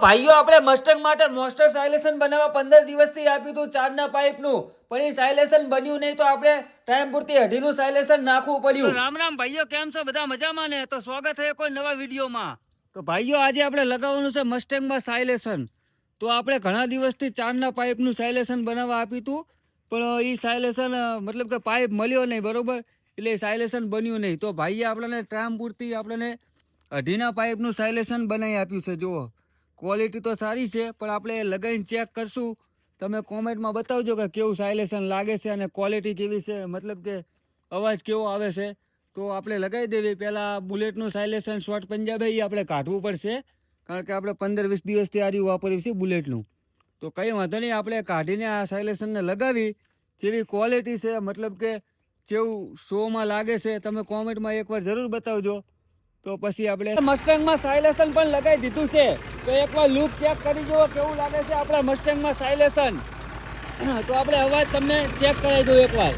ભાઈઓ આપણે મસ્ટંગ માટે મોસ્ટર સાયલેશન બનાવવા 15 દિવસથી આપ્યું હતું ચારના પાઇપનું, પણ એ સાયલેશન બન્યું નહીં તો આપણે ટાઈમ પૂરતી અઢીનું સાયલેશન નાખવું પડ્યું. રામ રામ ભાઈઓ, કેમ છો? બધા મજામાં ને? તો સ્વાગત છે કોઈ નવા વિડીયોમાં. તો ભાઈઓ આજે આપણે લગાવવાનું છે મસ્ટેંગમાં સાયલેશન. તો આપણે ઘણા દિવસથી ચારના પાઇપનું સાયલેશન બનાવવા આપ્યું હતું, પણ એ સાયલેશન મતલબ કે પાઇપ મળ્યો નહીં, બરોબર, એટલે સાયલેશન બન્યું નહીં. તો ભાઈએ આપણને ટાઈમ પૂરતી આપણને અઢીના પાઇપનું સાયલેશન બનાવી આપ્યું છે. જુઓ, ક્વોલિટી તો સારી છે, પણ આપણે લગાવીને ચેક કરશું. તમે કોમેન્ટમાં બતાવજો કે કેવું સાયલેશન લાગે છે અને ક્વોલિટી કેવી છે, મતલબ કે અવાજ કેવો આવે છે. તો આપણે લગાવી દેવી. પહેલાં બુલેટનું સાયલેશન શોર્ટ પંજાબે એ આપણે કાઢવું પડશે, કારણ કે આપણે 15-20 દિવસથી આ રહ્યું વાપર્યું છે બુલેટનું. તો કંઈ વાંધો નહીં, આપણે કાઢીને આ સાયલેશનને લગાવી. જેવી ક્વોલિટી છે, મતલબ કે જેવું શોમાં લાગે છે, તમે કોમેન્ટમાં એકવાર જરૂર બતાવજો. તો પછી આપણે મસ્ટેંગમાં સાયલેશન પણ લગાવી દીધું છે. તો એકવાર લુક ચેક કરી જુઓ કેવું લાગે છે આપણા મસ્ટેંગમાં સાયલેશન. તો આપણે અવાજ તમને ચેક કરાવી દઉં એકવાર.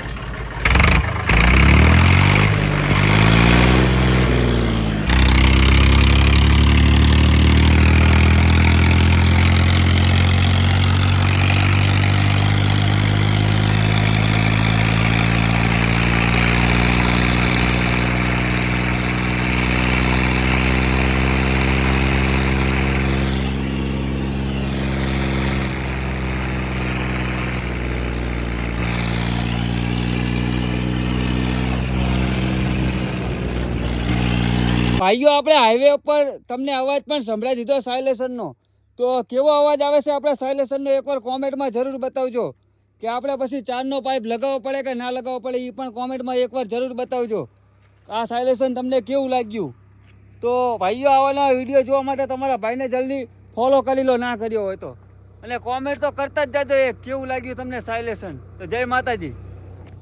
ભાઈઓ, આપણે હાઈવે ઉપર તમને અવાજ પણ સંભળાઈ દીધો સાયલેશનનો. તો કેવો અવાજ આવે છે આપણા સાયલેશનનો એકવાર કોમેન્ટમાં જરૂર બતાવજો. કે આપણે પછી ચારનો પાઇપ લગાવવો પડે કે ના લગાવવો પડે એ પણ કોમેન્ટમાં એકવાર જરૂર બતાવજો. આ સાયલેશન તમને કેવું લાગ્યું? તો ભાઈઓ, આવાના વિડીયો જોવા માટે તમારા ભાઈને જલ્દી ફોલો કરી લો, ના કર્યો હોય તો. અને કોમેન્ટ તો કરતા જ જાજો એક કેવું લાગ્યું તમને સાયલેશન. તો જય માતાજી.